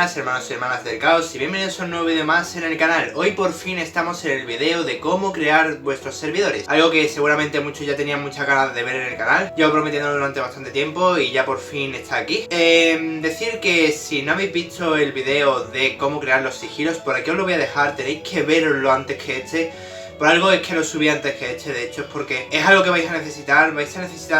buenas hermanos y hermanas del caos y bienvenidos a un nuevo vídeo más en el canal. Hoy por fin estamos en el vídeo de cómo crear vuestros servidores, algo que seguramente muchos ya tenían muchas ganas de ver en el canal. Llevo prometiéndolo durante bastante tiempo y ya por fin está aquí. Decir que si no habéis visto el vídeo de cómo crear los sigilos, por aquí os lo voy a dejar, tenéis que veroslo antes que este. Por algo es que lo subí antes que este, de hecho es porque es algo que vais a necesitar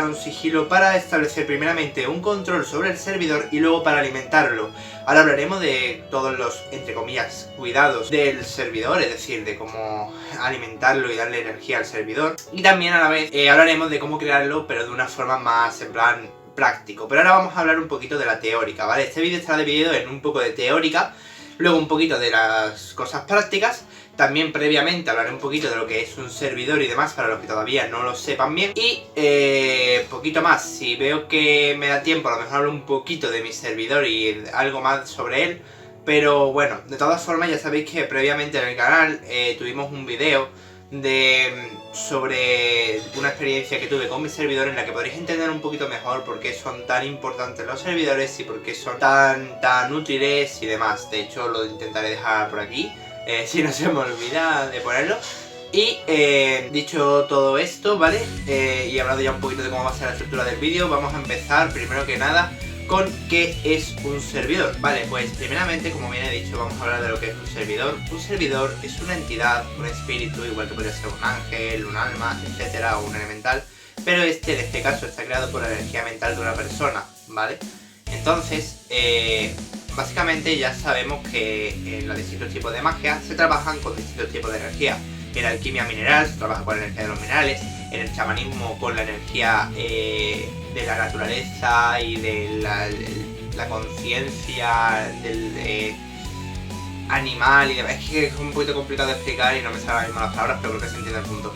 un sigilo para establecer primeramente un control sobre el servidor y luego para alimentarlo. Ahora hablaremos de todos los, entre comillas, cuidados del servidor, es decir, de cómo alimentarlo y darle energía al servidor. Y también a la vez hablaremos de cómo crearlo, pero de una forma más en plan práctico. Pero ahora vamos a hablar un poquito de la teórica, ¿vale? Este vídeo estará dividido en un poco de teórica, luego un poquito de las cosas prácticas. También previamente hablaré un poquito de lo que es un servidor y demás para los que todavía no lo sepan bien. Y poquito más, si veo que me da tiempo a lo mejor hablo un poquito de mi servidor y algo más sobre él. Pero bueno, de todas formas ya sabéis que previamente en el canal tuvimos un vídeo sobre una experiencia que tuve con mi servidor en la que podréis entender un poquito mejor por qué son tan importantes los servidores y por qué son tan útiles y demás. De hecho lo intentaré dejar por aquí. Si no se me olvida de ponerlo. Y dicho todo esto, ¿vale? Y hablando ya un poquito de cómo va a ser la estructura del vídeo, vamos a empezar primero que nada con qué es un servidor. Vale, pues primeramente, como bien he dicho, vamos a hablar de lo que es un servidor. Un servidor es una entidad, un espíritu, igual que podría ser un ángel, un alma, etcétera, o un elemental. Pero en este caso está creado por la energía mental de una persona, ¿vale? Entonces, básicamente ya sabemos que en los distintos tipos de magia se trabajan con distintos tipos de energía. En la alquimia mineral se trabaja con la energía de los minerales, en el chamanismo con la energía de la naturaleza y de la conciencia del animal y demás. Es que es un poquito complicado de explicar y no me salen las mismas las palabras, pero creo que se entiende el punto.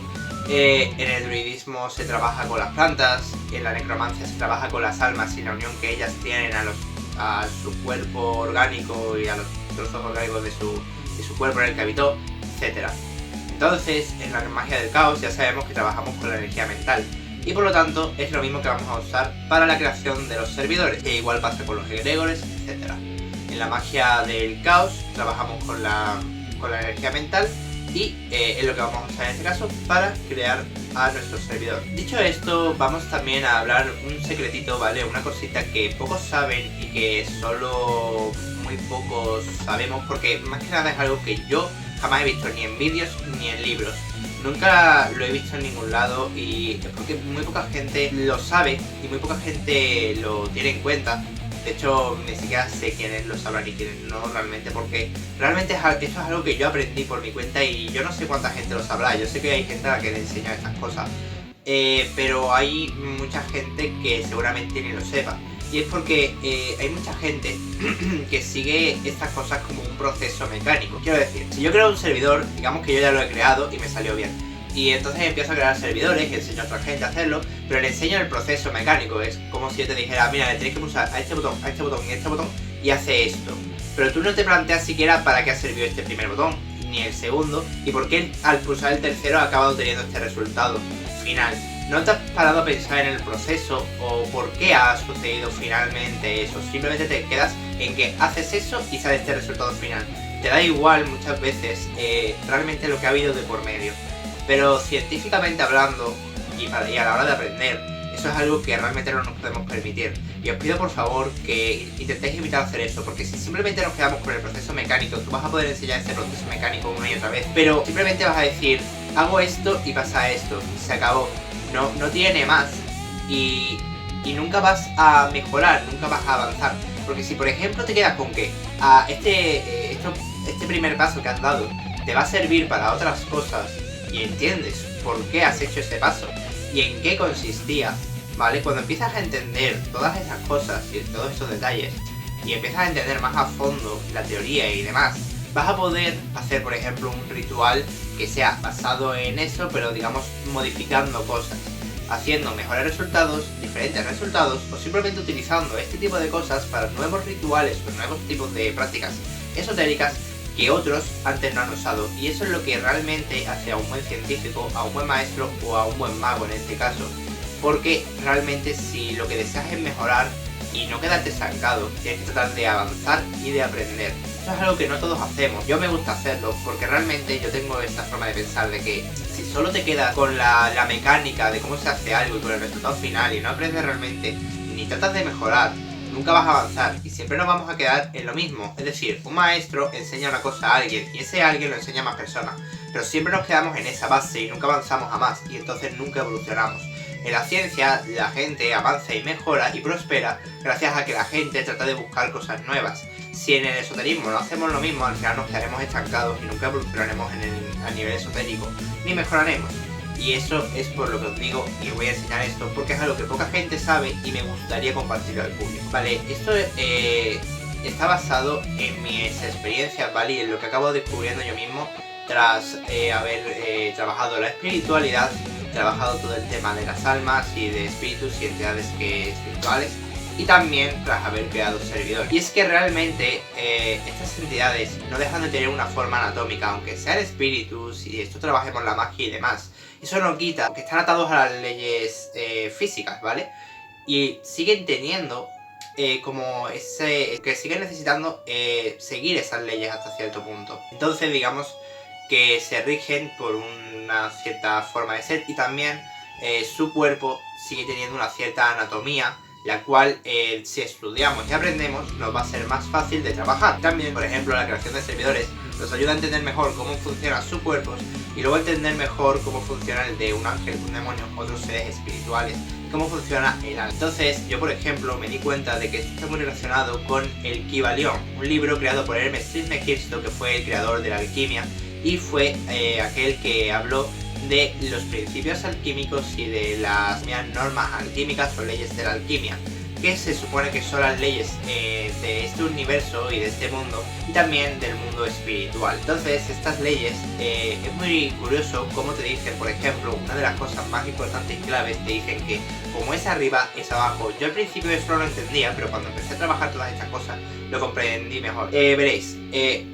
En el druidismo se trabaja con las plantas, en la necromancia se trabaja con las almas y la unión que ellas tienen a su cuerpo orgánico y a los trozos orgánicos de su cuerpo en el que habitó, etc. Entonces, en la magia del caos ya sabemos que trabajamos con la energía mental y por lo tanto es lo mismo que vamos a usar para la creación de los servidores, e igual pasa con los egregores, etc. En la magia del caos trabajamos con la energía mental y es lo que vamos a usar en este caso para crear a nuestro servidor. Dicho esto, vamos también a hablar un secretito, ¿vale? Una cosita que pocos saben y que solo muy pocos sabemos, porque más que nada es algo que yo jamás he visto ni en vídeos ni en libros. Nunca lo he visto en ningún lado y es porque muy poca gente lo sabe y muy poca gente lo tiene en cuenta. De hecho, ni siquiera sé quiénes lo sabrán y quiénes no realmente, porque realmente esto es algo que yo aprendí por mi cuenta y yo no sé cuánta gente lo sabrá. Yo sé que hay gente a la que le enseña estas cosas, pero hay mucha gente que seguramente ni lo sepa. Y es porque hay mucha gente que sigue estas cosas como un proceso mecánico. Quiero decir, si yo creo un servidor, digamos que yo ya lo he creado y me salió bien. Y entonces empiezo a crear servidores y enseño a otra gente a hacerlo, pero le enseño el proceso mecánico. Es como si yo te dijera, mira, le tenéis que pulsar a este botón, a este botón y a este botón y hace esto. Pero tú no te planteas siquiera para qué ha servido este primer botón, ni el segundo, y por qué al pulsar el tercero ha acabado teniendo este resultado final. No te has parado a pensar en el proceso o por qué ha sucedido finalmente eso. Simplemente te quedas en que haces eso y sale este resultado final. Te da igual muchas veces realmente lo que ha habido de por medio. Pero científicamente hablando y a la hora de aprender, eso es algo que realmente no nos podemos permitir. Y os pido por favor que intentéis evitar hacer eso, porque si simplemente nos quedamos con el proceso mecánico, tú vas a poder enseñar ese proceso mecánico una y otra vez, pero simplemente vas a decir, hago esto y pasa esto, se acabó. No tiene más y nunca vas a mejorar, nunca vas a avanzar. Porque si por ejemplo te quedas con que este primer paso que has dado te va a servir para otras cosas y entiendes por qué has hecho ese paso y en qué consistía, ¿vale? Cuando empiezas a entender todas esas cosas y todos esos detalles y empiezas a entender más a fondo la teoría y demás, vas a poder hacer por ejemplo un ritual que sea basado en eso, pero digamos modificando cosas, haciendo mejores resultados, diferentes resultados, o simplemente utilizando este tipo de cosas para nuevos rituales o nuevos tipos de prácticas esotéricas que otros antes no han usado. Y eso es lo que realmente hace a un buen científico, a un buen maestro o a un buen mago en este caso. Porque realmente si lo que deseas es mejorar, y no quedarte estancado, tienes que tratar de avanzar y de aprender. Eso es algo que no todos hacemos. Yo me gusta hacerlo porque realmente yo tengo esta forma de pensar de que si solo te quedas con la mecánica de cómo se hace algo y con el resultado final y no aprendes realmente ni tratas de mejorar, nunca vas a avanzar y siempre nos vamos a quedar en lo mismo. Es decir, un maestro enseña una cosa a alguien y ese alguien lo enseña a más personas, pero siempre nos quedamos en esa base y nunca avanzamos a más y entonces nunca evolucionamos. En la ciencia la gente avanza y mejora y prospera gracias a que la gente trata de buscar cosas nuevas. Si en el esoterismo no hacemos lo mismo, al final nos quedaremos estancados y nunca evolucionaremos a nivel esotérico, ni mejoraremos. Y eso es por lo que os digo y os voy a enseñar esto porque es algo que poca gente sabe y me gustaría compartirlo al público. Vale, esto está basado en mis experiencias, ¿vale? Y en lo que acabo descubriendo yo mismo tras haber trabajado la espiritualidad, trabajado todo el tema de las almas y de espíritus y entidades espirituales, y también tras haber creado servidores. Y es que realmente estas entidades no dejan de tener una forma anatómica, aunque sean espíritus y esto trabajemos la magia y demás. Eso no quita que están atados a las leyes físicas, ¿vale? Y siguen teniendo que siguen necesitando seguir esas leyes hasta cierto punto. Entonces digamos que se rigen por una cierta forma de ser y también su cuerpo sigue teniendo una cierta anatomía, la cual si estudiamos y aprendemos nos va a ser más fácil de trabajar. También, por ejemplo, la creación de servidores nos ayuda a entender mejor cómo funcionan sus cuerpos y luego entender mejor cómo funciona el de un ángel, un demonio, otros seres espirituales, cómo funciona el alma. Entonces yo, por ejemplo, me di cuenta de que esto está muy relacionado con el Kybalión, un libro creado por Hermes Trismegisto, que fue el creador de la alquimia y fue aquel que habló de los principios alquímicos y de las normas alquímicas o leyes de la alquimia, que se supone que son las leyes de este universo y de este mundo y también del mundo espiritual. Entonces estas leyes es muy curioso cómo te dicen, por ejemplo, una de las cosas más importantes y claves, te dicen que como es arriba es abajo. Yo al principio eso no lo entendía, pero cuando empecé a trabajar todas estas cosas lo comprendí mejor. Veréis,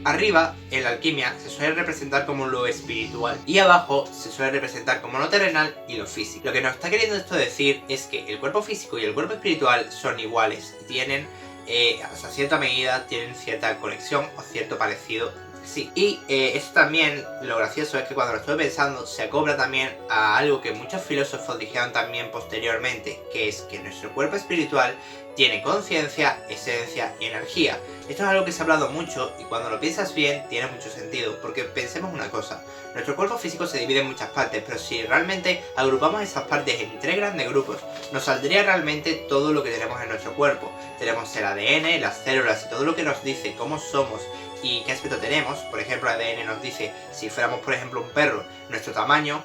arriba en la alquimia se suele representar como lo espiritual y abajo se suele representar como lo terrenal y lo físico. Lo que nos está queriendo esto decir es que el cuerpo físico y el cuerpo espiritual son iguales, tienen hasta cierta medida tienen cierta conexión o cierto parecido. Sí, y esto también, lo gracioso es que cuando lo estoy pensando se acopla también a algo que muchos filósofos dijeron también posteriormente, que es que nuestro cuerpo espiritual tiene conciencia, esencia y energía. Esto es algo que se ha hablado mucho y cuando lo piensas bien tiene mucho sentido, porque pensemos una cosa, nuestro cuerpo físico se divide en muchas partes, pero si realmente agrupamos esas partes en 3 grandes grupos, nos saldría realmente todo lo que tenemos en nuestro cuerpo. Tenemos el ADN, las células y todo lo que nos dice cómo somos y qué aspecto tenemos. Por ejemplo, el ADN nos dice si fuéramos, por ejemplo, un perro, nuestro tamaño,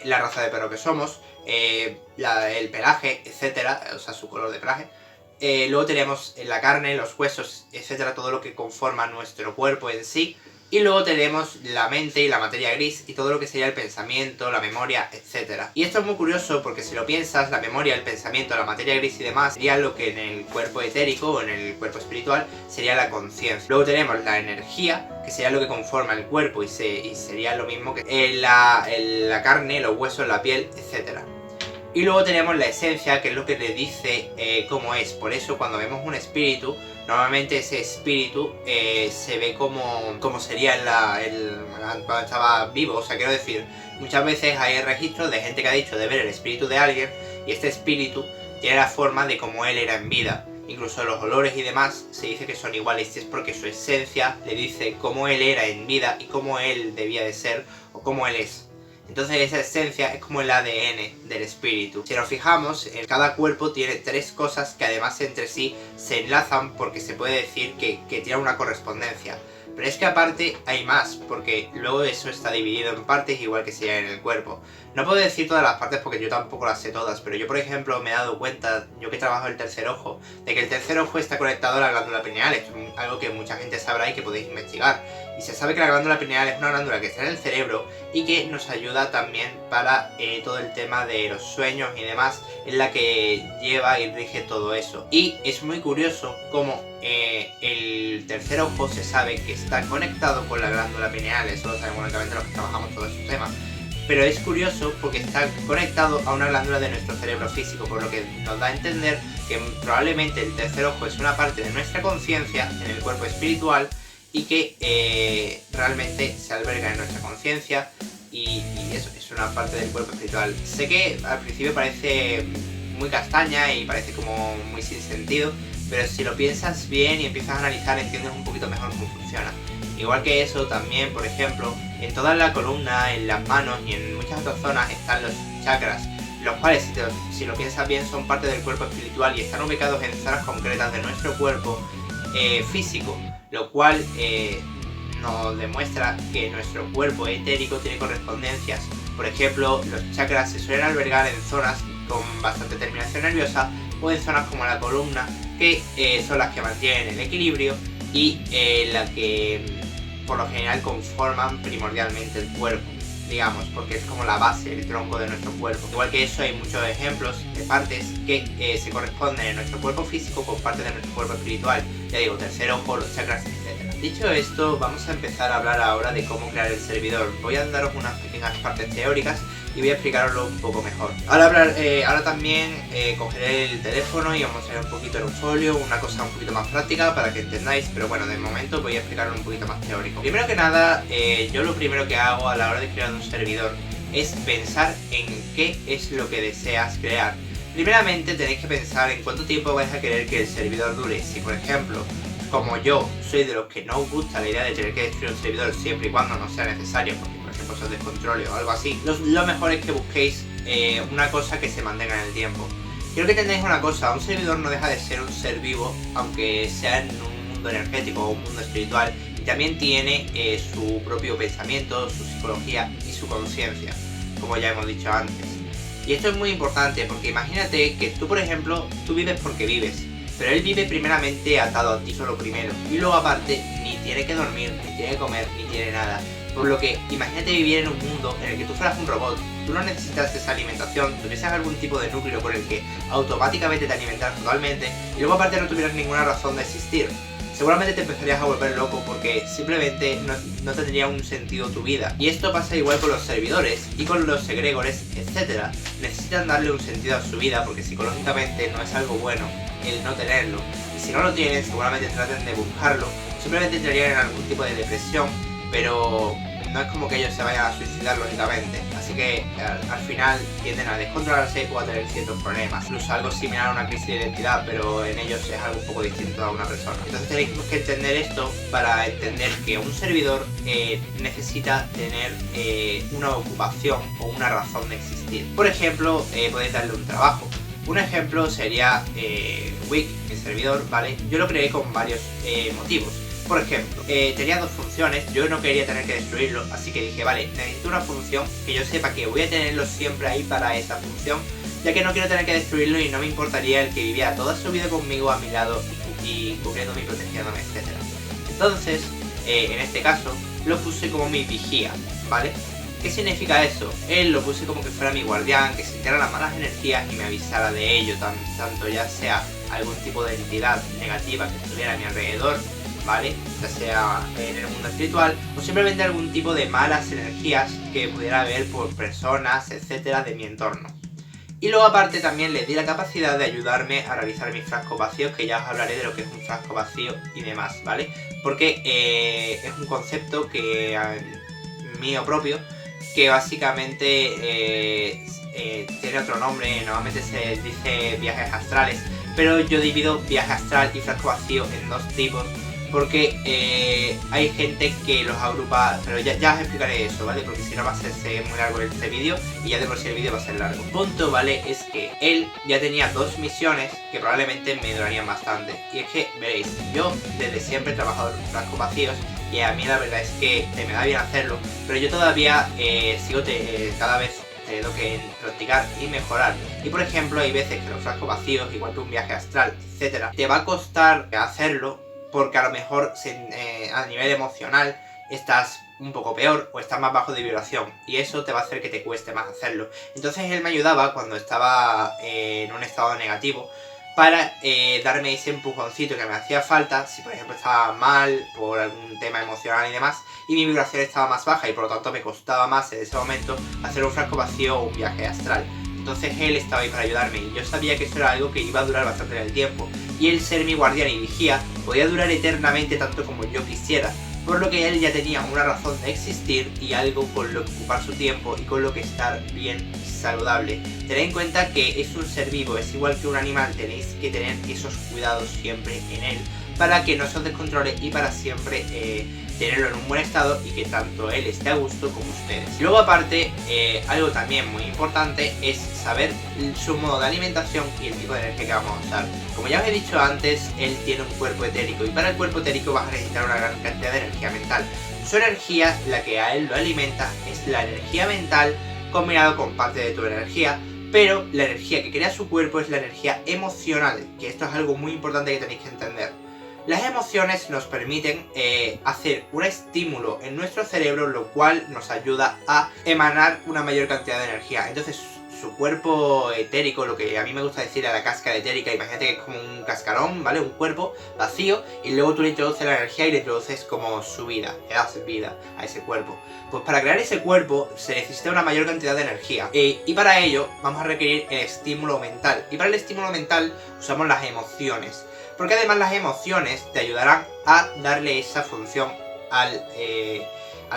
la raza de perro que somos, el pelaje, etcétera, o sea, su color de pelaje. Luego tenemos la carne, los huesos, etcétera, todo lo que conforma nuestro cuerpo en sí. Y luego tenemos la mente y la materia gris y todo lo que sería el pensamiento, la memoria, etcétera. Y esto es muy curioso porque si lo piensas, la memoria, el pensamiento, la materia gris y demás sería lo que en el cuerpo etérico o en el cuerpo espiritual sería la conciencia. Luego tenemos la energía, que sería lo que conforma el cuerpo y sería lo mismo que la carne, los huesos, la piel, etcétera. Y luego tenemos la esencia, que es lo que te dice cómo es. Por eso cuando vemos un espíritu, normalmente ese espíritu se ve como sería cuando estaba vivo. O sea, quiero decir, muchas veces hay registros de gente que ha dicho de ver el espíritu de alguien y este espíritu tiene la forma de cómo él era en vida. Incluso los olores y demás se dice que son iguales y es porque su esencia le dice cómo él era en vida y cómo él debía de ser o cómo él es. Entonces esa esencia es como el ADN del espíritu. Si nos fijamos, en cada cuerpo tiene 3 cosas que además entre sí se enlazan porque se puede decir que tienen una correspondencia. Pero es que aparte hay más, porque luego eso está dividido en partes igual que sería en el cuerpo. No puedo decir todas las partes porque yo tampoco las sé todas, pero yo por ejemplo me he dado cuenta, yo que trabajo el tercer ojo, de que el tercer ojo está conectado a la glándula pineal. Esto es algo que mucha gente sabrá y que podéis investigar. Y se sabe que la glándula pineal es una glándula que está en el cerebro y que nos ayuda también para todo el tema de los sueños y demás, es la que lleva y rige todo eso. Y es muy curioso cómo el tercer ojo se sabe que está conectado con la glándula pineal, eso lo sabemos únicamente los que trabajamos todos esos temas. Pero es curioso porque está conectado a una glándula de nuestro cerebro físico, por lo que nos da a entender que probablemente el tercer ojo es una parte de nuestra conciencia en el cuerpo espiritual y que realmente se alberga en nuestra conciencia y eso es una parte del cuerpo espiritual. Sé que al principio parece muy castaña y parece como muy sin sentido, pero si lo piensas bien y empiezas a analizar, entiendes un poquito mejor cómo funciona. Igual que eso, también, por ejemplo, en toda la columna, en las manos y en muchas otras zonas están los chakras, los cuales, si lo piensas bien, son parte del cuerpo espiritual y están ubicados en zonas concretas de nuestro cuerpo físico, lo cual nos demuestra que nuestro cuerpo etérico tiene correspondencias. Por ejemplo, los chakras se suelen albergar en zonas con bastante terminación nerviosa o en zonas como la columna, que son las que mantienen el equilibrio y las que por lo general conforman primordialmente el cuerpo, digamos, porque es como la base, el tronco de nuestro cuerpo. Igual que eso, hay muchos ejemplos de partes que se corresponden en nuestro cuerpo físico con partes de nuestro cuerpo espiritual. Ya digo, tercer ojo, los chakras, etc. Dicho esto, vamos a empezar a hablar ahora de cómo crear el servidor. Voy a daros unas pequeñas partes teóricas y voy a explicaroslo un poco mejor. Ahora también cogeré el teléfono y vamos a ver un poquito en un folio, una cosa un poquito más práctica para que entendáis, pero bueno, de momento voy a explicarlo un poquito más teórico. Primero que nada, yo lo primero que hago a la hora de crear un servidor es pensar en qué es lo que deseas crear. Primeramente tenéis que pensar en cuánto tiempo vais a querer que el servidor dure. Si por ejemplo, como yo, soy de los que no os gusta la idea de tener que destruir un servidor siempre y cuando no sea necesario, porque por ejemplo os descontrole o algo así, lo mejor es que busquéis una cosa que se mantenga en el tiempo. Quiero que entendáis una cosa, un servidor no deja de ser un ser vivo, aunque sea en un mundo energético o un mundo espiritual, y también tiene su propio pensamiento, su psicología y su conciencia, como ya hemos dicho antes. Y esto es muy importante porque imagínate que tú, por ejemplo, tú vives porque vives, pero él vive primeramente atado a ti solo primero, y luego aparte ni tiene que dormir, ni tiene que comer, ni tiene nada. Por lo que imagínate vivir en un mundo en el que tú fueras un robot, tú no necesitas esa alimentación, tuvieses algún tipo de núcleo por el que automáticamente te alimentas totalmente, y luego aparte no tuvieras ninguna razón de existir. Seguramente te empezarías a volver loco porque simplemente no tendría un sentido tu vida. Y esto pasa igual con los servidores y con los egregores, etc. Necesitan darle un sentido a su vida porque psicológicamente no es algo bueno el no tenerlo. Y si no lo tienen, seguramente traten de buscarlo. Simplemente entrarían en algún tipo de depresión, pero no es como que ellos se vayan a suicidar lógicamente. Así que al final tienden a descontrolarse o a tener ciertos problemas. Incluso algo similar a una crisis de identidad, pero en ellos es algo un poco distinto a una persona. Entonces tenéis que entender esto para entender que un servidor necesita tener una ocupación o una razón de existir. Por ejemplo, podéis darle un trabajo. Un ejemplo sería Wik, mi servidor, ¿vale? Yo lo creé con varios motivos. Por ejemplo, tenía dos funciones, yo no quería tener que destruirlo, así que dije, vale, necesito una función que yo sepa que voy a tenerlo siempre ahí para esa función, ya que no quiero tener que destruirlo y no me importaría el que viviera toda su vida conmigo a mi lado y cubriéndome y protegiéndome, etc. Entonces, en este caso, lo puse como mi vigía, ¿vale? ¿Qué significa eso? Él lo puse como que fuera mi guardián, que sintiera las malas energías y me avisara de ello, tanto ya sea algún tipo de entidad negativa que estuviera a mi alrededor, ¿vale? Ya sea en el mundo espiritual o simplemente algún tipo de malas energías que pudiera haber por personas, etcétera, de mi entorno. Y luego aparte también le di la capacidad de ayudarme a realizar mis frascos vacíos, que ya os hablaré de lo que es un frasco vacío y demás, ¿vale? Porque es un concepto que mío propio, que básicamente tiene otro nombre, normalmente se dice viajes astrales, pero yo divido viaje astral y frasco vacío en dos tipos, porque hay gente que los agrupa, pero ya os explicaré eso, ¿vale? Porque si no va a hacerse muy largo este vídeo y ya de por sí el vídeo va a ser largo. El punto, ¿vale? Es que él ya tenía dos misiones que probablemente me durarían bastante. Y es que, veréis, yo desde siempre he trabajado en frascos vacíos y a mí la verdad es que se me da bien hacerlo, pero yo todavía cada vez tengo que practicar y mejorar. Y por ejemplo, hay veces que los frascos vacíos, igual que un viaje astral, etcétera, te va a costar hacerlo porque a lo mejor a nivel emocional estás un poco peor o estás más bajo de vibración y eso te va a hacer que te cueste más hacerlo. Entonces él me ayudaba cuando estaba en un estado negativo para darme ese empujoncito que me hacía falta si por ejemplo estaba mal por algún tema emocional y demás y mi vibración estaba más baja y por lo tanto me costaba más en ese momento hacer un frasco vacío o un viaje astral. entonces él estaba ahí para ayudarme y yo sabía que eso era algo que iba a durar bastante en el tiempo, y el ser mi guardián y vigía podía durar eternamente tanto como yo quisiera, por lo que él ya tenía una razón de existir y algo con lo que ocupar su tiempo y con lo que estar bien y saludable. Tened en cuenta que es un ser vivo, es igual que un animal, tenéis que tener esos cuidados siempre en él para que no se os descontrole y para siempre tenerlo en un buen estado y que tanto él esté a gusto como ustedes. Y luego aparte, algo también muy importante es saber su modo de alimentación y el tipo de energía que vamos a usar. Como ya os he dicho antes, él tiene un cuerpo etérico y para el cuerpo etérico vas a necesitar una gran cantidad de energía mental. Su energía, la que a él lo alimenta, es la energía mental combinado con parte de tu energía, pero la energía que crea su cuerpo es la energía emocional, que esto es algo muy importante que tenéis que entender. Las emociones nos permiten hacer un estímulo en nuestro cerebro, lo cual nos ayuda a emanar una mayor cantidad de energía. Entonces su cuerpo etérico, lo que a mí me gusta decir a la cáscara etérica, imagínate que es como un cascarón, ¿vale? Un cuerpo vacío, y luego tú le introduces la energía y le introduces como su vida, le das vida a ese cuerpo. Pues para crear ese cuerpo se necesita una mayor cantidad de energía, y para ello vamos a requerir el estímulo mental, y para el estímulo mental usamos las emociones, porque además las emociones te ayudarán a darle esa función al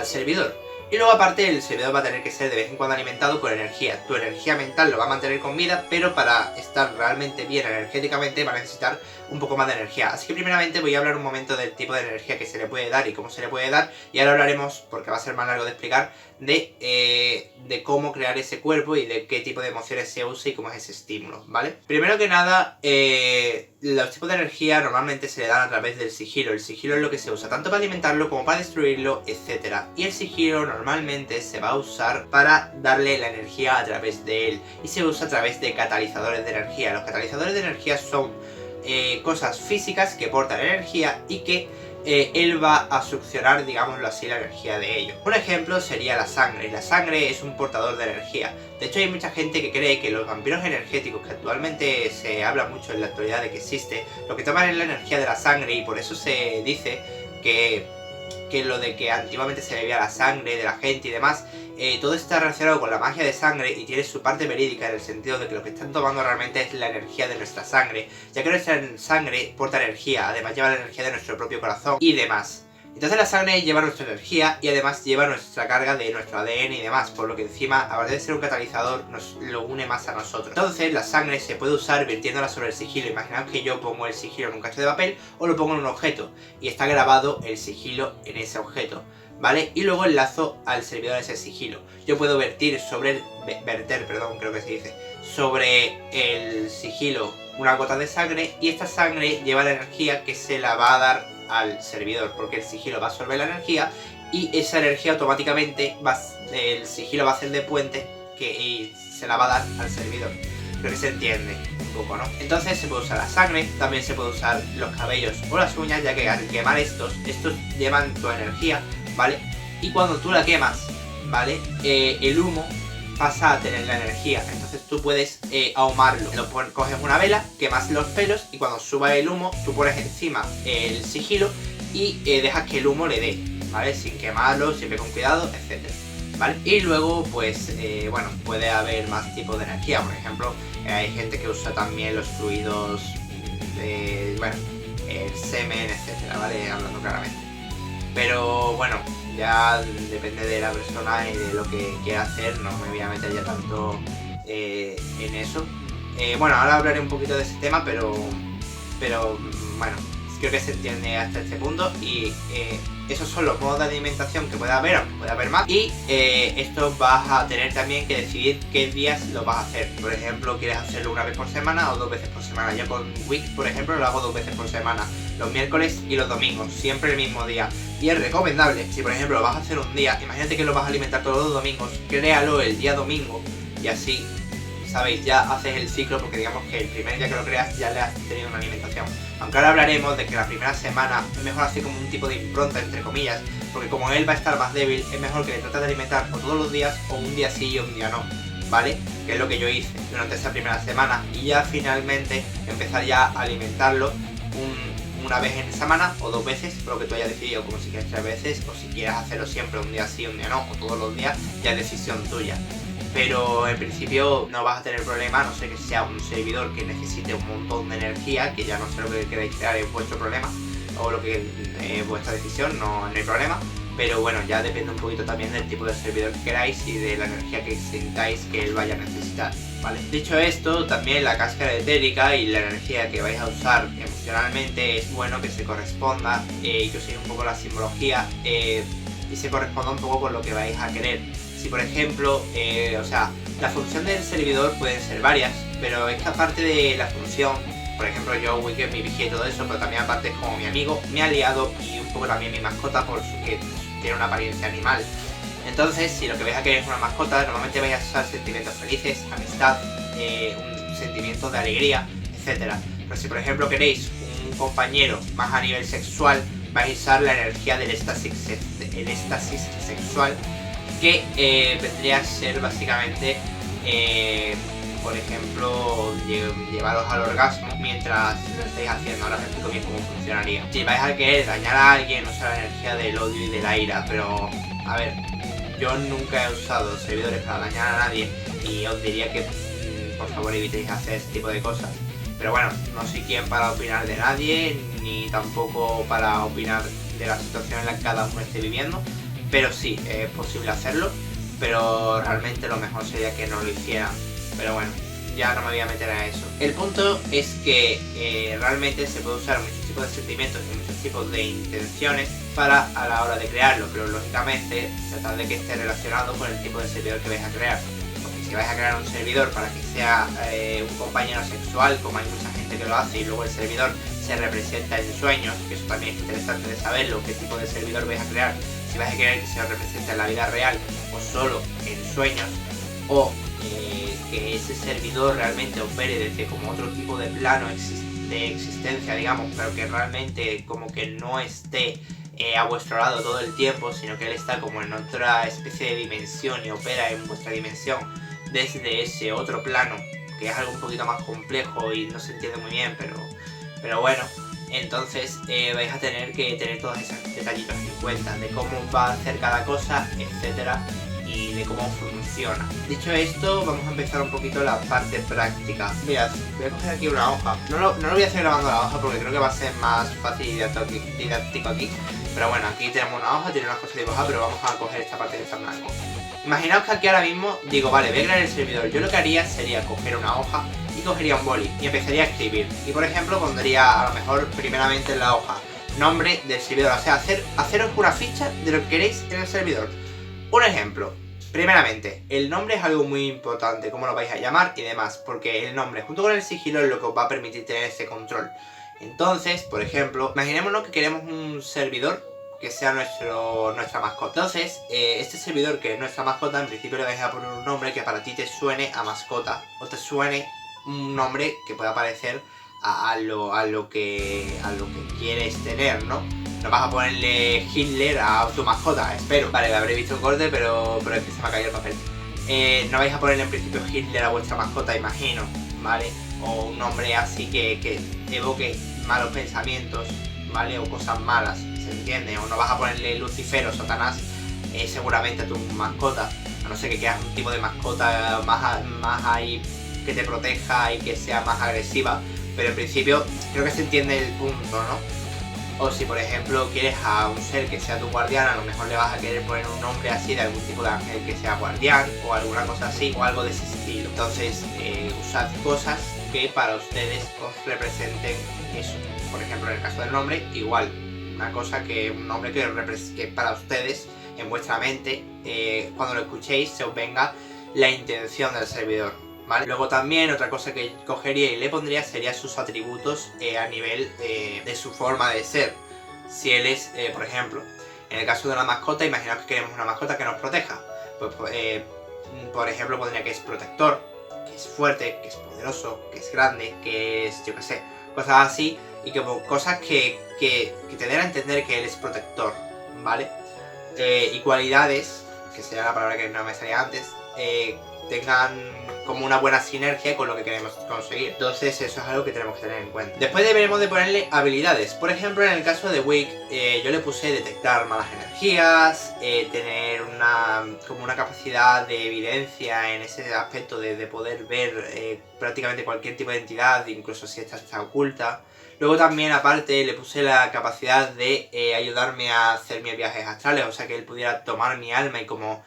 servidor. Y luego aparte el servidor va a tener que ser de vez en cuando alimentado con energía. Tu energía mental lo va a mantener con vida, pero para estar realmente bien energéticamente va a necesitar un poco más de energía. Así que primeramente voy a hablar un momento del tipo de energía que se le puede dar y cómo se le puede dar. Y ahora hablaremos, porque va a ser más largo de explicar, de cómo crear ese cuerpo y de qué tipo de emociones se usa y cómo es ese estímulo, ¿vale? Primero que nada, los tipos de energía normalmente se le dan a través del sigilo. El sigilo es lo que se usa tanto para alimentarlo como para destruirlo, etc. Y el sigilo normalmente se va a usar para darle la energía a través de él. Y se usa a través de catalizadores de energía. Los catalizadores de energía son cosas físicas que portan energía y que él va a succionar, digámoslo así, la energía de ello. Un ejemplo sería la sangre. La sangre es un portador de energía. De hecho hay mucha gente que cree que los vampiros energéticos, que actualmente se habla mucho en la actualidad de que existe, lo que toman es la energía de la sangre, y por eso se dice que lo de que antiguamente se bebía la sangre de la gente y demás, todo está relacionado con la magia de sangre y tiene su parte verídica, en el sentido de que lo que están tomando realmente es la energía de nuestra sangre, ya que nuestra sangre porta energía, además lleva la energía de nuestro propio corazón y demás. Entonces la sangre lleva nuestra energía y además lleva nuestra carga de nuestro ADN y demás, por lo que encima, aparte de ser un catalizador, nos lo une más a nosotros. Entonces la sangre se puede usar vertiéndola sobre el sigilo. Imaginaos que yo pongo el sigilo en un cacho de papel o lo pongo en un objeto y está grabado el sigilo en ese objeto, ¿vale? Y luego enlazo al servidor ese sigilo. Yo puedo verter, creo que se dice, sobre el sigilo una gota de sangre, y esta sangre lleva la energía que se la va a dar al servidor, porque el sigilo va a absorber la energía y esa energía automáticamente el sigilo va a hacer de puente y se la va a dar al servidor. Creo que se entiende un poco, ¿no? Entonces se puede usar la sangre, también se puede usar los cabellos o las uñas, ya que al quemar estos llevan tu energía, ¿vale? Y cuando tú la quemas, ¿vale? El humo pasa a tener la energía, entonces tú puedes ahumarlo. Coges una vela, quemas los pelos y cuando suba el humo tú pones encima el sigilo y dejas que el humo le dé, ¿vale? Sin quemarlo, siempre con cuidado, etc. ¿Vale? Y luego pues bueno, puede haber más tipos de energía. Por ejemplo, hay gente que usa también los fluidos de, bueno, el semen, etcétera, ¿vale? Hablando claramente. Pero bueno, ya depende de la persona y de lo que quiera hacer, no me voy a meter ya tanto en eso. Bueno, ahora hablaré un poquito de ese tema, pero bueno, creo que se entiende hasta este punto. Y esos son los modos de alimentación que puede haber, aunque puede haber más. Y esto vas a tener también que decidir qué días lo vas a hacer. Por ejemplo, quieres hacerlo una vez por semana o 2 veces por semana. Yo con Wix, por ejemplo, lo hago 2 veces por semana, los miércoles y los domingos, siempre el mismo día. Y es recomendable, si por ejemplo lo vas a hacer un día, imagínate que lo vas a alimentar todos los domingos, créalo el día domingo y así, ¿sabéis? Ya haces el ciclo, porque digamos que el primer día que lo creas ya le has tenido una alimentación. Aunque ahora hablaremos de que la primera semana es mejor hacer como un tipo de impronta, entre comillas, porque como él va a estar más débil, es mejor que le trates de alimentar o todos los días o un día sí y un día no, ¿vale? Que es lo que yo hice durante esa primera semana, y ya finalmente empezar ya a alimentarlo una vez en semana o 2 veces, por lo que tú hayas decidido, como si quieres 3 veces, o si quieres hacerlo siempre un día sí, un día no, o todos los días, ya es decisión tuya. pero en principio no vas a tener problema, a no ser que sea un servidor que necesite un montón de energía, que ya no sé lo que queréis crear, es vuestro problema, o lo que es vuestra decisión, no hay problema. Pero bueno, ya depende un poquito también del tipo de servidor que queráis y de la energía que sintáis que él vaya a necesitar, ¿vale? Dicho esto, también la cáscara etérica y la energía que vais a usar emocionalmente es bueno que se corresponda y que os siga un poco la simbología y se corresponda un poco con lo que vais a querer. Si por ejemplo, o sea, la función del servidor pueden ser varias, pero es que aparte de la función, por ejemplo, yo Wicked, mi vigía y todo eso, pero también aparte es como mi amigo, mi aliado y un poco también mi mascota porque tiene una apariencia animal. Entonces, si lo que vais a querer es una mascota, normalmente vais a usar sentimientos felices, amistad, un sentimiento de alegría, etc. Pero si por ejemplo queréis un compañero más a nivel sexual, vais a usar la energía del éxtasis sexual, que vendría a ser básicamente por ejemplo, llevaros al orgasmo mientras lo estáis haciendo. Ahora os explico bien cómo funcionaría. Si vais a querer dañar a alguien, usa la energía del odio y de la ira, pero a ver, yo nunca he usado servidores para dañar a nadie y os diría que por favor evitéis hacer este tipo de cosas. Pero bueno, no soy quien para opinar de nadie, ni tampoco para opinar de la situación en la que cada uno esté viviendo, pero sí, es posible hacerlo, pero realmente lo mejor sería que no lo hicieran. Pero bueno, ya no me voy a meter a eso. El punto es que realmente se puede usar muchos tipos de sentimientos y muchos tipos de intenciones para a la hora de crearlo, pero lógicamente tratad de que esté relacionado con el tipo de servidor que vais a crear. Porque si vais a crear un servidor para que sea un compañero sexual, como hay mucha gente que lo hace, y luego el servidor se representa en sueños, que eso también es interesante de saberlo, qué tipo de servidor vais a crear, si vais a querer que se represente en la vida real o solo en sueños, o que ese servidor realmente opere desde como otro tipo de plano de existencia, digamos, pero que realmente como que no esté a vuestro lado todo el tiempo, sino que él está como en otra especie de dimensión y opera en vuestra dimensión desde ese otro plano, que es algo un poquito más complejo y no se entiende muy bien, pero bueno. Entonces vais a tener que tener todos esos detallitos en cuenta de cómo va a hacer cada cosa, etcétera, y de cómo funciona. Dicho esto, vamos a empezar un poquito la parte práctica. Mirad, voy a coger aquí una hoja. No lo voy a hacer grabando la hoja porque creo que va a ser más fácil y didáctico aquí. Pero bueno, aquí tenemos una hoja, tiene unas cosas dibujadas, pero vamos a coger esta parte que está en blanco. Imaginaos que aquí ahora mismo digo, vale, voy a crear el servidor. Yo lo que haría sería coger una hoja y cogería un boli y empezaría a escribir. Y por ejemplo pondría a lo mejor primeramente en la hoja nombre del servidor, o sea, haceros una ficha de lo que queréis en el servidor. Un ejemplo, primeramente, el nombre es algo muy importante, cómo lo vais a llamar y demás, porque el nombre junto con el sigilo es lo que os va a permitir tener ese control. Entonces, por ejemplo, imaginémonos que queremos un servidor que sea nuestra mascota. Entonces, este servidor que es nuestra mascota, en principio le vais a poner un nombre que para ti te suene a mascota, o te suene un nombre que pueda parecer a lo que quieres tener, ¿no? No vas a ponerle Hitler a tu mascota, espero. Vale, habréis visto un corte, pero es que se me ha caído el papel. No vais a ponerle en principio Hitler a vuestra mascota, imagino, ¿vale? O un nombre así que evoque malos pensamientos, ¿vale? O cosas malas, ¿se entiende? O no vas a ponerle Lucifer o Satanás seguramente a tu mascota, a no ser que quieras un tipo de mascota más ahí que te proteja y que sea más agresiva, pero en principio creo que se entiende el punto, ¿no? O si por ejemplo quieres a un ser que sea tu guardián, a lo mejor le vas a querer poner un nombre así de algún tipo de ángel que sea guardián o alguna cosa así o algo de ese estilo. Entonces usad cosas que para ustedes os representen eso. Por ejemplo, en el caso del nombre, igual, un nombre que para ustedes en vuestra mente cuando lo escuchéis se os venga la intención del servidor, ¿vale? Luego también otra cosa que cogería y le pondría sería sus atributos a nivel de su forma de ser. Si él es, por ejemplo, en el caso de una mascota, imaginaos que queremos una mascota que nos proteja. Pues por ejemplo pondría que es protector, que es fuerte, que es poderoso, que es grande, que es, yo qué sé, cosas así, y que cosas que te den a entender que él es protector, ¿vale? Y cualidades, que sería la palabra que no me salía antes, tengan como una buena sinergia con lo que queremos conseguir. Entonces eso es algo que tenemos que tener en cuenta. Después deberemos de ponerle habilidades. Por ejemplo, en el caso de Wick, yo le puse detectar malas energías, tener como una capacidad de evidencia en ese aspecto de poder ver prácticamente cualquier tipo de entidad, incluso si esta está oculta. Luego también, aparte, le puse la capacidad de ayudarme a hacer mis viajes astrales, o sea que él pudiera tomar mi alma y como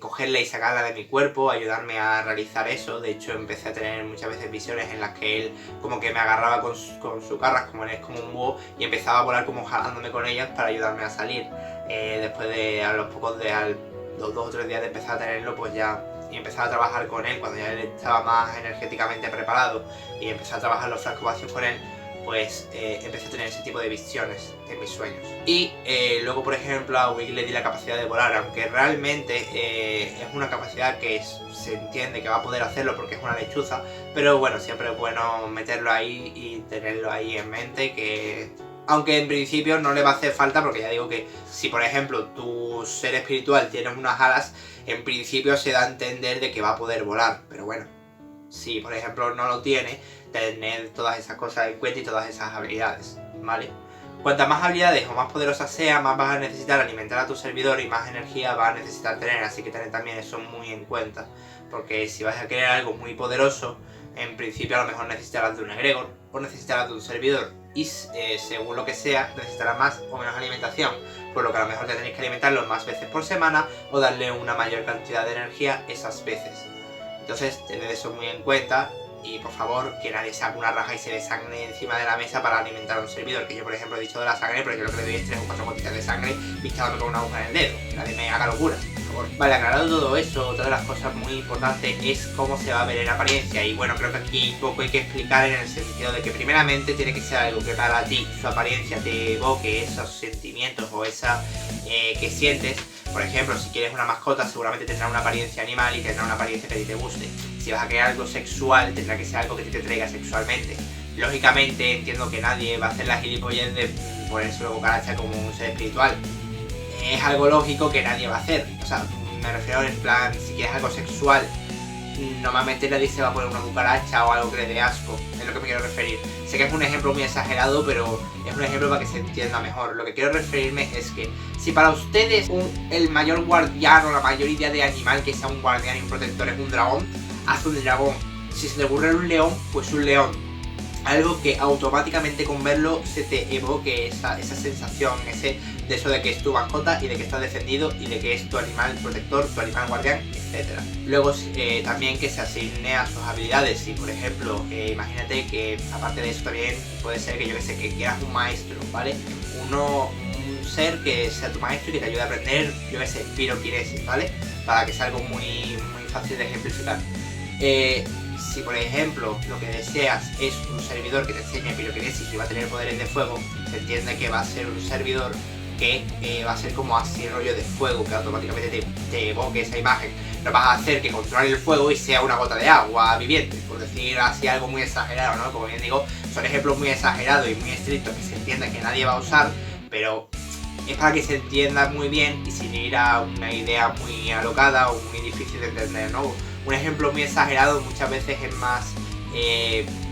cogerla y sacarla de mi cuerpo, ayudarme a realizar eso. De hecho, empecé a tener muchas veces visiones en las que él como que me agarraba con sus garras, como él es como un búho, y empezaba a volar como jalándome con ellas para ayudarme a salir. Después de a los 2 o 3 días de empezar a tenerlo, pues ya y empezar a trabajar con él, cuando ya él estaba más energéticamente preparado y empecé a trabajar los frascos vacíos con él, pues empecé a tener ese tipo de visiones en mis sueños. Y luego, por ejemplo, a Wick le di la capacidad de volar, aunque realmente es una capacidad que se entiende que va a poder hacerlo porque es una lechuza, pero bueno, siempre es bueno meterlo ahí y tenerlo ahí en mente, que aunque en principio no le va a hacer falta, porque ya digo que si por ejemplo tu ser espiritual tiene unas alas, en principio se da a entender de que va a poder volar, pero bueno, si por ejemplo no lo tiene, tener todas esas cosas en cuenta y todas esas habilidades, ¿vale? Cuantas más habilidades o más poderosas sea, más vas a necesitar alimentar a tu servidor y más energía vas a necesitar tener, así que tener también eso muy en cuenta, porque si vas a querer algo muy poderoso, en principio a lo mejor necesitarás de un egregor o necesitarás de un servidor, y según lo que sea, necesitarás más o menos alimentación, por lo que a lo mejor te tenéis que alimentarlo más veces por semana o darle una mayor cantidad de energía esas veces. Entonces tened eso muy en cuenta. Y por favor, que nadie se haga una raja y se dé sangre encima de la mesa para alimentar a un servidor. Que yo, por ejemplo, he dicho de la sangre, pero yo lo que le doy es 3 o 4 gotitas de sangre pinchándome con una aguja en el dedo. Que nadie me haga locura, por favor. Vale, aclarado todo eso, otra de las cosas muy importantes es cómo se va a ver en apariencia. Y bueno, creo que aquí poco hay que explicar, en el sentido de que primeramente tiene que ser algo que para ti, su apariencia, te evoque esos sentimientos o esa que sientes. Por ejemplo, si quieres una mascota, seguramente tendrá una apariencia animal y tendrá una apariencia que a ti te guste. Si vas a crear algo sexual, tendrá que ser algo que te traiga sexualmente. Lógicamente, entiendo que nadie va a hacer la gilipollez de ponerse luego cucaracha como un ser espiritual. Es algo lógico que nadie va a hacer. O sea, me refiero en plan, si quieres algo sexual, normalmente nadie se va a poner una cucaracha o algo que le dé asco, es lo que me quiero referir. Sé que es un ejemplo muy exagerado, pero es un ejemplo para que se entienda mejor. Lo que quiero referirme es que si para ustedes el mayor guardián o la mayor idea de animal que sea un guardián y un protector es un dragón, haz un dragón. Si se te ocurre un león, pues un león. Algo que automáticamente con verlo se te evoque esa sensación, de eso de que es tu mascota y de que estás defendido y de que es tu animal protector, tu animal guardián, etc. Luego también que se asigne a sus habilidades. Si por ejemplo, imagínate que aparte de eso también puede ser que que quieras un maestro, ¿vale? Un ser que sea tu maestro y que te ayude a aprender, piroquinesis, ¿vale? Para que sea algo muy fácil de ejemplificar. Si por ejemplo lo que deseas es un servidor que te enseñe piroquinesis y va a tener poderes de fuego, se entiende que va a ser un servidor que va a ser como así rollo de fuego, que automáticamente te evoque esa imagen. No vas a hacer que controle el fuego y sea una gota de agua viviente, por decir así algo muy exagerado, ¿no? Como bien digo, son ejemplos muy exagerados y muy estrictos que se entiende que nadie va a usar, pero es para que se entienda muy bien y sin ir a una idea muy alocada o muy difícil de entender, ¿no? Un ejemplo muy exagerado muchas veces es más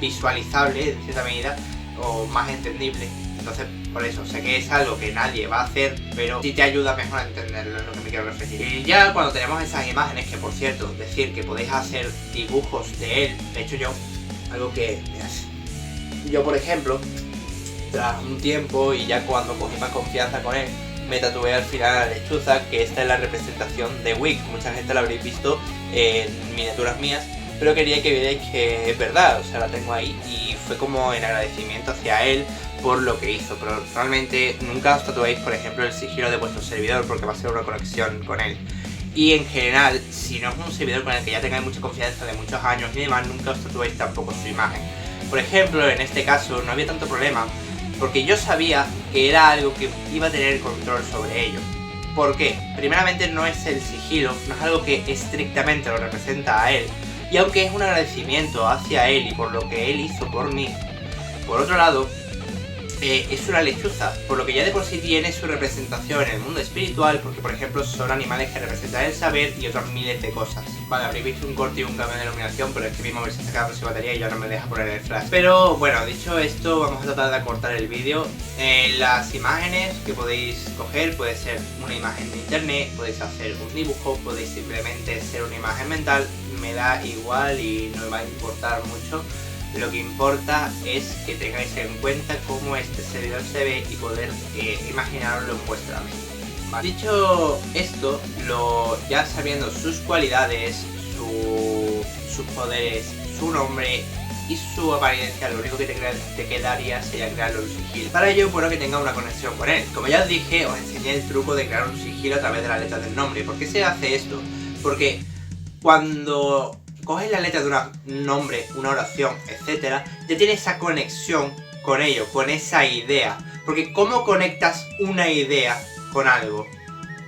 visualizable en cierta medida o más entendible. Entonces, por eso, sé que es algo que nadie va a hacer, pero sí te ayuda mejor a entenderlo, es lo que me quiero referir. Y ya cuando tenemos esas imágenes, que por cierto, decir que podéis hacer dibujos de él, de hecho yo por ejemplo, tras un tiempo y ya cuando cogí más confianza con él, me tatué al final a la lechuza, que esta es la representación de Wick. Mucha gente la habréis visto en miniaturas mías, pero quería que vierais que es verdad, o sea, la tengo ahí y fue como en agradecimiento hacia él por lo que hizo. Pero realmente nunca os tatuéis, por ejemplo, el sigilo de vuestro servidor, porque va a ser una conexión con él. Y en general, si no es un servidor con el que ya tengáis mucha confianza de muchos años y demás, nunca os tatuéis tampoco su imagen. Por ejemplo, en este caso no había tanto problema, porque yo sabía que era algo que iba a tener control sobre ello. ¿Por qué? Primeramente no es el sigilo, no es algo que estrictamente lo representa a él, y aunque es un agradecimiento hacia él y por lo que él hizo por mí, por otro lado, es una lechuza, por lo que ya de por sí tiene su representación en el mundo espiritual, porque por ejemplo son animales que representan el saber y otras miles de cosas. Vale, habréis visto un corte y un cambio de iluminación, pero es que mismo se está quedando sin batería y ya no me deja poner el flash. Pero bueno, dicho esto, vamos a tratar de acortar el vídeo. Las imágenes que podéis coger puede ser una imagen de internet, podéis hacer un dibujo, podéis simplemente ser una imagen mental, me da igual y no me va a importar mucho. Lo que importa es que tengáis en cuenta cómo este servidor se ve y poder imaginarlo en vuestra mente. ¿Vale? Dicho esto, ya sabiendo sus cualidades, sus poderes, su nombre y su apariencia, lo único que te quedaría sería crearle un sigilo. Para ello, bueno, que tenga una conexión con él. Como ya os dije, os enseñé el truco de crear un sigilo a través de la letra del nombre. ¿Por qué se hace esto? Porque cuando coges la letra de un nombre, una oración, etcétera, ya tienes esa conexión con ello, con esa idea. Porque ¿cómo conectas una idea con algo?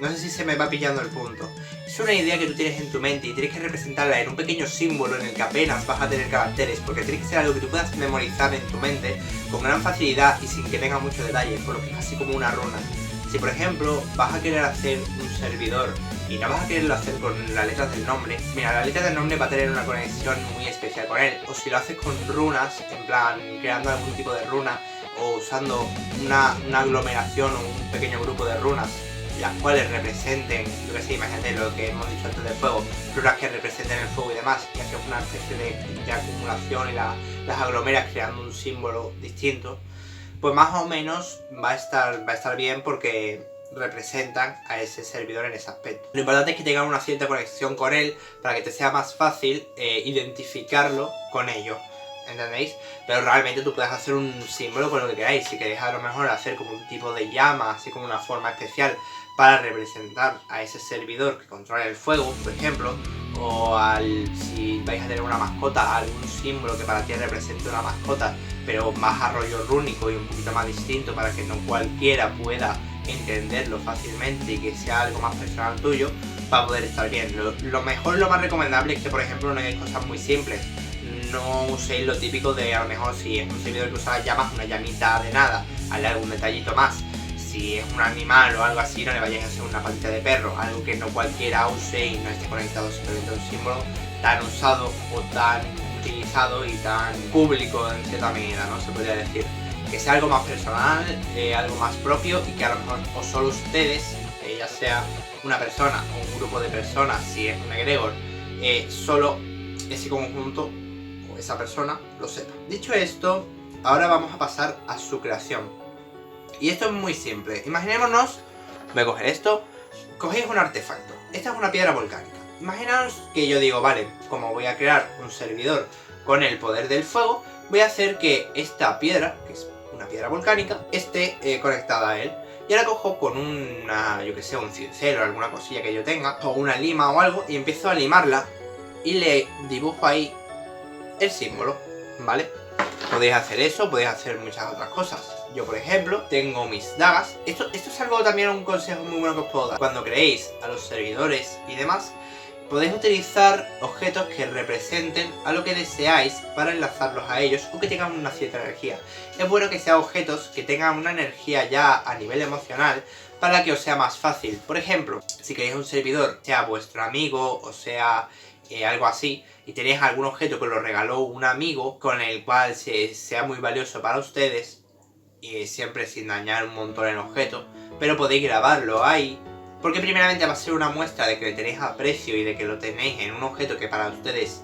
No sé si se me va pillando el punto. Es una idea que tú tienes en tu mente y tienes que representarla en un pequeño símbolo en el que apenas vas a tener caracteres, porque tiene que ser algo que tú puedas memorizar en tu mente con gran facilidad y sin que tenga mucho detalle, por lo que es así como una runa. Si por ejemplo vas a querer hacer un servidor y no vas a quererlo hacer con las letras del nombre, mira, la letra del nombre va a tener una conexión muy especial con él. O si lo haces con runas, en plan creando algún tipo de runa o usando una aglomeración o un pequeño grupo de runas, las cuales representen, yo que sé, imagínate lo que hemos dicho antes del fuego, runas que representen el fuego y demás, y haces una especie de acumulación y las aglomeras creando un símbolo distinto, pues más o menos va a estar bien porque representan a ese servidor en ese aspecto. Lo importante es que tengan una cierta conexión con él para que te sea más fácil identificarlo con ello, ¿entendéis? Pero realmente tú puedes hacer un símbolo con lo que queráis. Si queréis a lo mejor hacer como un tipo de llama, así como una forma especial para representar a ese servidor que controla el fuego, por ejemplo, o si vais a tener una mascota, algún símbolo que para ti represente una mascota, pero más a rollo rúnico y un poquito más distinto para que no cualquiera pueda entenderlo fácilmente y que sea algo más personal tuyo, para poder estar bien. Lo mejor, lo más recomendable es que por ejemplo no hagáis cosas muy simples. No uséis lo típico de, a lo mejor si es un servidor que usa llamas, una llamita de nada, hazle algún detallito más. Si es un animal o algo así, no le vayáis a hacer una patita de perro, algo que no cualquiera use y no esté conectado simplemente a un símbolo tan usado o tan utilizado y tan público en cierta medida, ¿no? Se podría decir. Que sea algo más personal, algo más propio y que a lo mejor o solo ustedes, ya sea una persona o un grupo de personas, si es un egregor, solo ese conjunto o esa persona lo sepa. Dicho esto, ahora vamos a pasar a su creación. Y esto es muy simple. Imaginémonos, voy a coger esto, cogéis un artefacto. Esta es una piedra volcánica. Imaginaos que yo digo, vale, como voy a crear un servidor con el poder del fuego, voy a hacer que esta piedra, que es una piedra volcánica, esté conectada a él. Y ahora cojo con yo que sé, un cincel o alguna cosilla que yo tenga, o una lima o algo, y empiezo a limarla y le dibujo ahí el símbolo, ¿vale? Podéis hacer eso, podéis hacer muchas otras cosas. Yo, por ejemplo, tengo mis dagas. Esto es algo también, un consejo muy bueno que os puedo dar. Cuando creéis a los servidores y demás, podéis utilizar objetos que representen a lo que deseáis para enlazarlos a ellos o que tengan una cierta energía. Es bueno que sean objetos que tengan una energía ya a nivel emocional para que os sea más fácil. Por ejemplo, si queréis un servidor, sea vuestro amigo o sea algo así, y tenéis algún objeto que os lo regaló un amigo con el cual sea muy valioso para ustedes, y siempre sin dañar un montón el objeto, pero podéis grabarlo ahí, porque primeramente va a ser una muestra de que le tenéis aprecio y de que lo tenéis en un objeto que para ustedes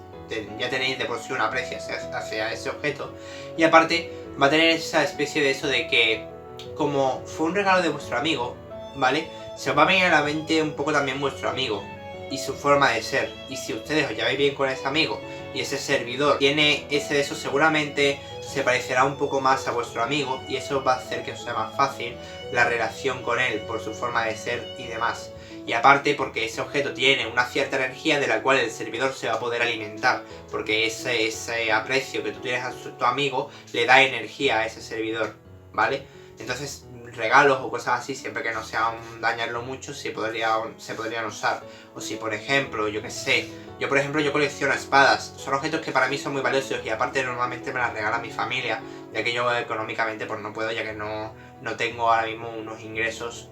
ya tenéis de por sí un aprecio hacia ese objeto, y aparte va a tener esa especie de eso de que, como fue un regalo de vuestro amigo, ¿vale? Se os va a venir a la mente un poco también vuestro amigo y su forma de ser, y si ustedes os lleváis bien con ese amigo y ese servidor tiene ese de eso, seguramente se parecerá un poco más a vuestro amigo y eso va a hacer que os sea más fácil la relación con él por su forma de ser y demás. Y aparte porque ese objeto tiene una cierta energía de la cual el servidor se va a poder alimentar, porque ese aprecio que tú tienes a tu amigo le da energía a ese servidor, ¿vale? Entonces regalos o cosas así, siempre que no sean dañarlo mucho, se podrían usar. O si por ejemplo, yo que sé, yo por ejemplo yo colecciono espadas, son objetos que para mí son muy valiosos y aparte normalmente me las regala mi familia, ya que yo económicamente pues no puedo, ya que no tengo ahora mismo unos ingresos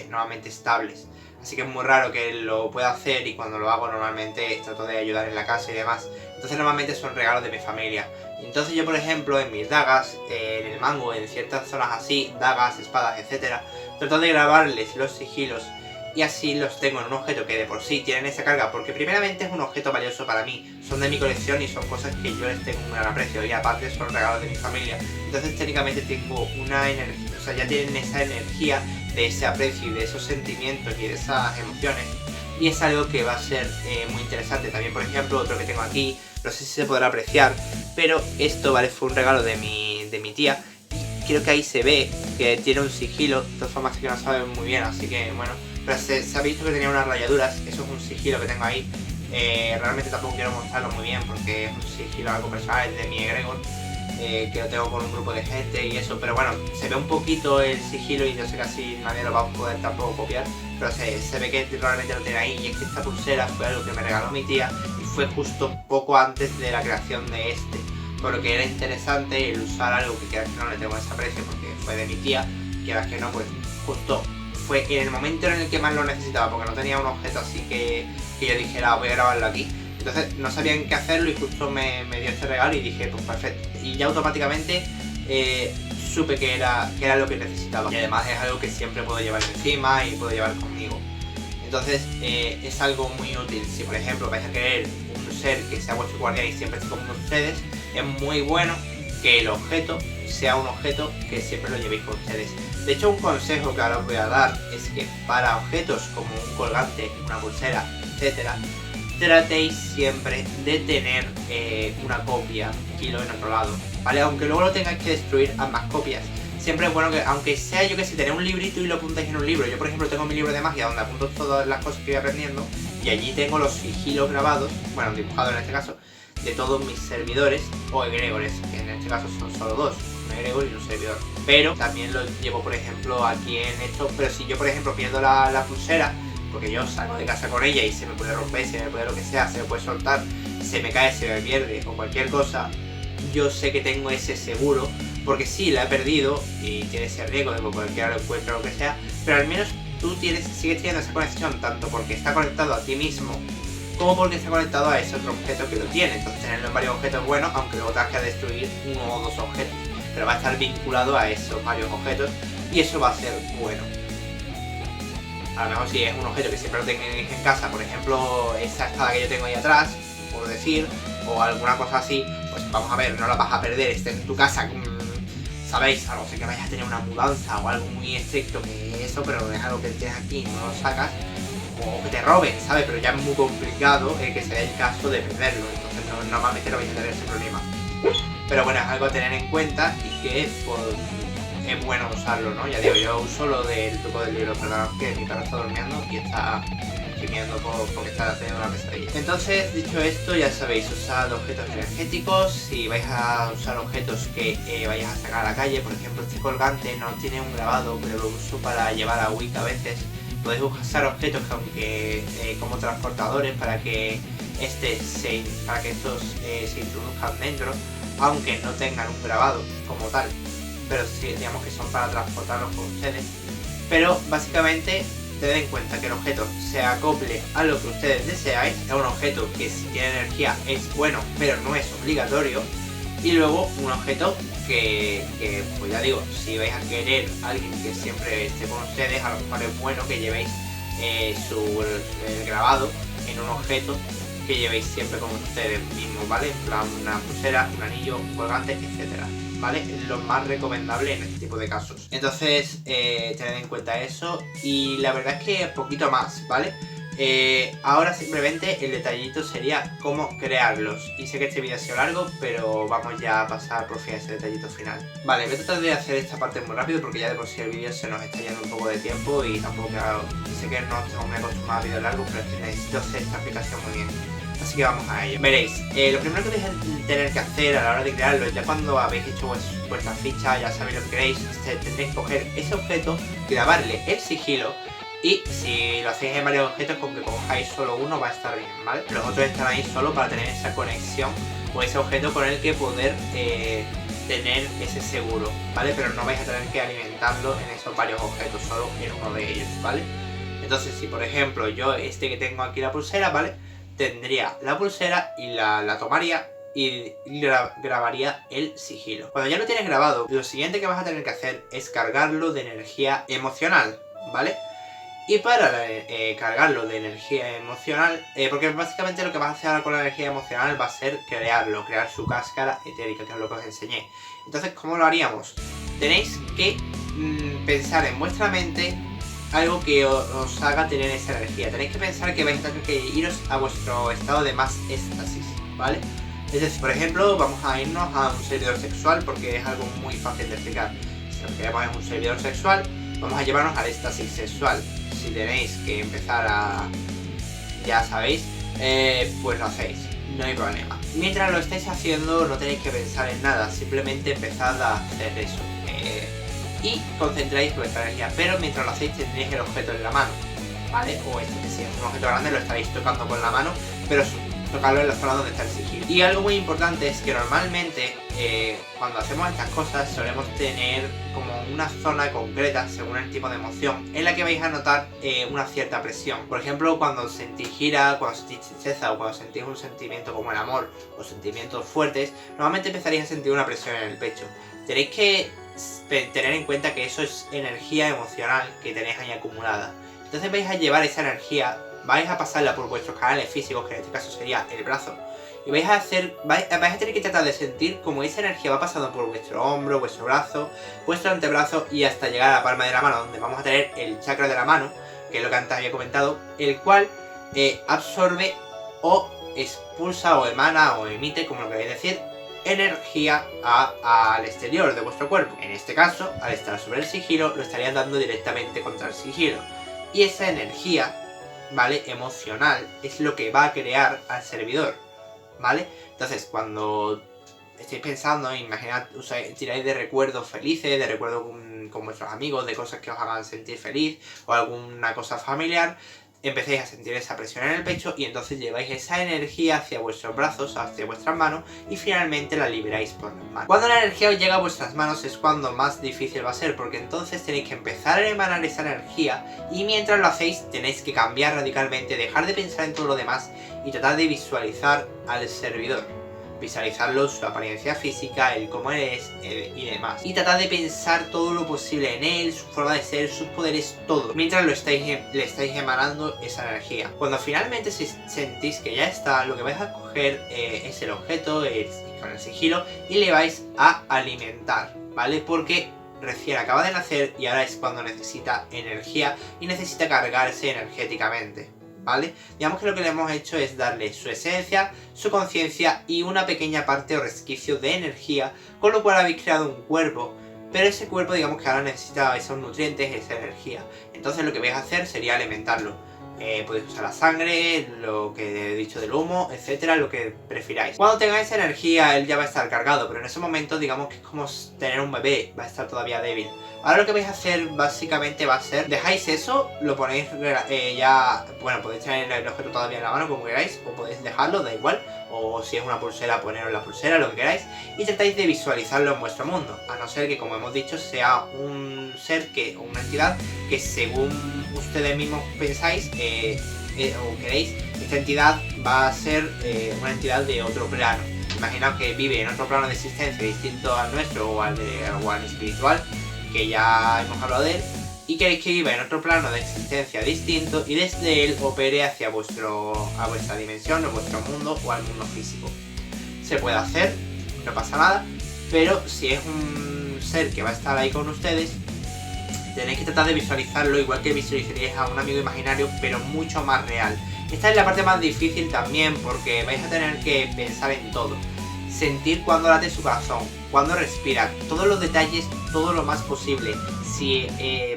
normalmente estables. Así que es muy raro que lo pueda hacer, y cuando lo hago normalmente trato de ayudar en la casa y demás. Entonces normalmente son regalos de mi familia. Entonces yo, por ejemplo, en mis dagas, en el mango, en ciertas zonas así, dagas, espadas, etcétera, trato de grabarles los sigilos, y así los tengo en un objeto que de por sí tienen esa carga, porque primeramente es un objeto valioso para mí, son de mi colección y son cosas que yo les tengo un gran aprecio, y aparte son regalos de mi familia. Entonces técnicamente tengo una energía, o sea, ya tienen esa energía de ese aprecio y de esos sentimientos y de esas emociones, y es algo que va a ser muy interesante. También, por ejemplo, otro que tengo aquí, no sé si se podrá apreciar, pero esto, ¿vale?, fue un regalo de mi tía, y creo que ahí se ve que tiene un sigilo, de todas formas que no saben muy bien, así que bueno, pero se ha visto que tenía unas rayaduras, eso es un sigilo que tengo ahí. Realmente tampoco quiero mostrarlo muy bien porque es un sigilo algo personal, es de mi egregor, que lo tengo con un grupo de gente y eso, pero bueno, se ve un poquito el sigilo y yo sé que casi nadie lo va a poder tampoco copiar, pero se ve que realmente lo tiene ahí. Y es que esta pulsera fue algo que me regaló mi tía y fue justo poco antes de la creación de este, por lo que era interesante el usar algo que quieras que no le tengo ese aprecio porque fue de mi tía, quieras que no, pues justo fue en el momento en el que más lo necesitaba, porque no tenía un objeto así que yo dijera voy a grabarlo aquí. Entonces no sabían qué hacerlo y justo me dio este regalo y dije pues perfecto, y ya automáticamente supe que era lo que necesitaba, y además es algo que siempre puedo llevar encima y puedo llevar conmigo. Entonces es algo muy útil. Si por ejemplo vais a querer un ser que sea vuestro guardián y siempre esté con ustedes, es muy bueno que el objeto sea un objeto que siempre lo llevéis con ustedes. De hecho, un consejo que ahora os voy a dar es que para objetos como un colgante, una pulsera, etcétera, tratéis siempre de tener una copia kilo en otro lado, ¿vale? Aunque luego lo tengáis que destruir ambas copias, siempre es bueno que, aunque sea, yo que sé, tener un librito y lo apuntáis en un libro. Yo por ejemplo tengo mi libro de magia donde apunto todas las cosas que voy aprendiendo, y allí tengo los sigilos grabados, bueno, dibujados en este caso, de todos mis servidores o egregores, que en este caso son solo dos, un egregor y un servidor. Pero también lo llevo por ejemplo aquí en esto, pero si yo por ejemplo pierdo la pulsera, porque yo salgo de casa con ella y se me puede romper, se me puede lo que sea, se me puede soltar, se me cae, se me pierde o cualquier cosa, yo sé que tengo ese seguro, porque sí, la he perdido y tiene ese riesgo de que cualquiera lo encuentre o lo que sea, pero al menos tú sigues teniendo esa conexión, tanto porque está conectado a ti mismo como porque está conectado a ese otro objeto que lo tiene. Entonces tenerlo en varios objetos es bueno, aunque luego tengas que destruir uno o dos objetos, pero va a estar vinculado a esos varios objetos y eso va a ser bueno. A lo mejor si es un objeto que siempre lo tengáis en casa, por ejemplo esa espada que yo tengo ahí atrás, por decir, o alguna cosa así, pues vamos a ver, no la vas a perder, esté en tu casa, sabéis, a no ser que vayas a tener una mudanza o algo muy estricto que eso, pero es algo que tienes aquí y no lo sacas, o que te roben, ¿sabes? Pero ya es muy complicado que se dé el caso de perderlo, entonces normalmente no vais a tener ese problema. Pero bueno, es algo a tener en cuenta y que pues, es bueno usarlo, ¿no? Ya digo, yo uso lo del truco del libro, perdón, que mi perro está durmiendo y está gimiendo porque está teniendo una pesadilla. Entonces, dicho esto, ya sabéis, usad objetos energéticos. Si vais a usar objetos que vayáis a sacar a la calle, por ejemplo este colgante no tiene un grabado, pero lo uso para llevar a Wicca a veces. Podéis usar objetos que aunque como transportadores para que estos se introduzcan dentro, aunque no tengan un grabado como tal, pero sí, digamos que son para transportarlos con ustedes. Pero básicamente tened en cuenta que el objeto se acople a lo que ustedes deseáis, es un objeto que si tiene energía es bueno, pero no es obligatorio, y luego un objeto que pues ya digo, si vais a querer a alguien que siempre esté con ustedes, a lo mejor es bueno que llevéis el grabado en un objeto que llevéis siempre con ustedes mismos, ¿vale? En plan una pulsera, un anillo, un colgante, etcétera, ¿vale? Es lo más recomendable en este tipo de casos. Entonces, tened en cuenta eso y la verdad es que poquito más, ¿vale? Ahora simplemente el detallito sería cómo crearlos. Y sé que este vídeo ha sido largo, pero vamos ya a pasar por fin a ese detallito final. Vale, voy a tratar de hacer esta parte muy rápido porque ya de por sí el vídeo se nos está yendo un poco de tiempo y tampoco, claro, sé que no tengo muy acostumbrado a vídeos largos, pero es que necesito hacer esta aplicación muy bien. Así que vamos a ello. Veréis, lo primero que vais a tener que hacer a la hora de crearlo, ya cuando habéis hecho vuestra ficha, ya sabéis lo que queréis, tendréis que coger ese objeto, grabarle el sigilo. Y si lo hacéis en varios objetos, con que cojáis solo uno va a estar bien, ¿vale? Los otros están ahí solo para tener esa conexión o ese objeto con el que poder tener ese seguro, ¿vale? Pero no vais a tener que alimentarlo en esos varios objetos, solo en uno de ellos, ¿vale? Entonces, si por ejemplo yo que tengo aquí la pulsera, ¿vale? Tendría la pulsera y la tomaría y grabaría el sigilo. Cuando ya lo tienes grabado, lo siguiente que vas a tener que hacer es cargarlo de energía emocional, ¿vale? Y para cargarlo de energía emocional, porque básicamente lo que vas a hacer ahora con la energía emocional va a ser crear su cáscara etérica, que es lo que os enseñé. Entonces, ¿cómo lo haríamos? Tenéis que pensar en vuestra mente algo que os haga tener esa energía. Tenéis que pensar que vais a tener que iros a vuestro estado de más éxtasis, ¿vale? Es decir, por ejemplo, vamos a irnos a un servidor sexual porque es algo muy fácil de explicar. Si lo que queremos es un servidor sexual, vamos a llevarnos al éxtasis sexual. Si tenéis que empezar a... ya sabéis, pues lo hacéis, no hay problema. Mientras lo estáis haciendo no tenéis que pensar en nada, simplemente empezad a hacer eso. Y concentráis vuestra energía, pero mientras lo hacéis tendréis el objeto en la mano, ¿vale? O si es un objeto grande lo estaréis tocando con la mano, pero tocarlo en la zona donde está el sigilo. Y algo muy importante es que normalmente cuando hacemos estas cosas solemos tener como una zona concreta, según el tipo de emoción, en la que vais a notar una cierta presión. Por ejemplo, cuando sentís ira, cuando sentís tristeza o cuando sentís un sentimiento como el amor o sentimientos fuertes, normalmente empezaréis a sentir una presión en el pecho. Tenéis que tener en cuenta que eso es energía emocional que tenéis ahí acumulada. Entonces vais a llevar esa energía, vais a pasarla por vuestros canales físicos, que en este caso sería el brazo, y vais a tener que tratar de sentir como esa energía va pasando por vuestro hombro, vuestro brazo, vuestro antebrazo y hasta llegar a la palma de la mano, donde vamos a tener el chakra de la mano, que es lo que antes había comentado, el cual absorbe o expulsa o emana o emite, como lo queréis decir, energía al exterior de vuestro cuerpo. En este caso, al estar sobre el sigilo, lo estarían dando directamente contra el sigilo. Y esa energía, ¿vale? Emocional, es lo que va a crear al servidor, ¿vale? Entonces, cuando estéis pensando, imaginad, tiráis de recuerdos felices, de recuerdos con vuestros amigos, de cosas que os hagan sentir feliz, o alguna cosa familiar, empecéis a sentir esa presión en el pecho y entonces lleváis esa energía hacia vuestros brazos, hacia vuestras manos y finalmente la liberáis por las manos. Cuando la energía os llega a vuestras manos es cuando más difícil va a ser, porque entonces tenéis que empezar a emanar esa energía y mientras lo hacéis tenéis que cambiar radicalmente, dejar de pensar en todo lo demás y tratar de visualizar al servidor. Visualizarlo, su apariencia física, el cómo es y demás. Y tratad de pensar todo lo posible en él, su forma de ser, sus poderes, todo. Mientras le estáis emanando esa energía. Cuando finalmente sentís que ya está, lo que vais a coger es el objeto con el sigilo y le vais a alimentar, ¿vale? Porque recién acaba de nacer y ahora es cuando necesita energía y necesita cargarse energéticamente, ¿vale? Digamos que lo que le hemos hecho es darle su esencia, su conciencia y una pequeña parte o resquicio de energía, con lo cual habéis creado un cuerpo, pero ese cuerpo digamos que ahora necesita esos nutrientes, esa energía. Entonces lo que vais a hacer sería alimentarlo. Podéis usar la sangre, lo que he dicho del humo, etcétera, lo que prefiráis. Cuando tengáis energía él ya va a estar cargado, pero en ese momento digamos que es como tener un bebé, va a estar todavía débil. Ahora lo que vais a hacer básicamente va a ser, dejáis eso, lo ponéis ya, bueno, podéis tener el objeto todavía en la mano como queráis, o podéis dejarlo, da igual, o si es una pulsera, poneros la pulsera, lo que queráis, y tratáis de visualizarlo en vuestro mundo, a no ser que, como hemos dicho, sea un ser o una entidad que según ustedes mismos pensáis o queréis, esta entidad va a ser una entidad de otro plano. Imaginaos que vive en otro plano de existencia distinto al nuestro o al espiritual, que ya hemos hablado de él, y queréis que viva en otro plano de existencia distinto y desde él opere hacia vuestra dimensión o vuestro mundo o al mundo físico. Se puede hacer, no pasa nada, pero si es un ser que va a estar ahí con ustedes, tenéis que tratar de visualizarlo igual que visualizaríais a un amigo imaginario, pero mucho más real. Esta es la parte más difícil también porque vais a tener que pensar en todo. Sentir cuando late su corazón, cuando respira, todos los detalles, todo lo más posible. Si,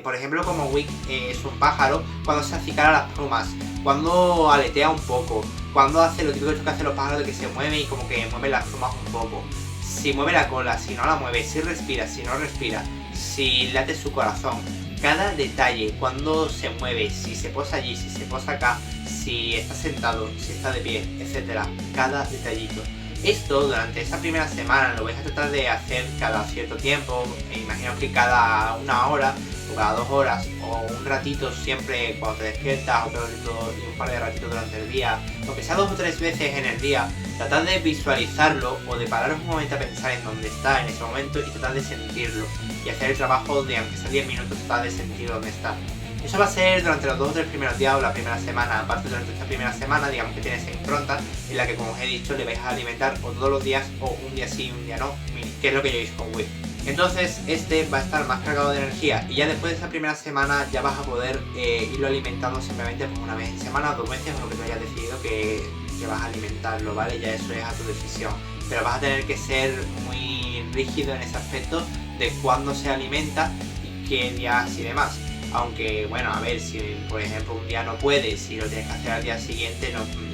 por ejemplo, como Wick es un pájaro, cuando se acicala las plumas, cuando aletea un poco, cuando hace lo típico que hacen los pájaros de que se mueve y como que mueve las plumas un poco. Si mueve la cola, si no la mueve, si respira, si no respira, si late su corazón. Cada detalle, cuando se mueve, si se posa allí, si se posa acá, si está sentado, si está de pie, etcétera. Cada detallito. Esto durante esta primera semana lo vais a tratar de hacer cada cierto tiempo, imagino que cada 1 hora o cada 2 horas o un ratito siempre cuando te despiertas, otro ratito y un par de ratitos durante el día, aunque sea 2 o 3 veces en el día, tratad de visualizarlo o de pararos un momento a pensar en dónde está en ese momento y tratad de sentirlo y hacer el trabajo de aunque sea 10 minutos, tratad de sentir dónde está. Eso va a ser durante los 2 o 3 primeros días o la primera semana. Aparte, durante esta primera semana, digamos que tienes impronta en la que, como os he dicho, le vais a alimentar o todos los días o un día sí, un día no, que es lo que yo hice con Will. Entonces, este va a estar más cargado de energía y ya después de esa primera semana ya vas a poder irlo alimentando simplemente pues, una vez en semana o 2 veces o lo que tú hayas decidido que vas a alimentarlo, ¿vale? Ya eso es a tu decisión. Pero vas a tener que ser muy rígido en ese aspecto de cuándo se alimenta y qué días y demás. Aunque, bueno, a ver, si por ejemplo un día no puedes y lo tienes que hacer al día siguiente,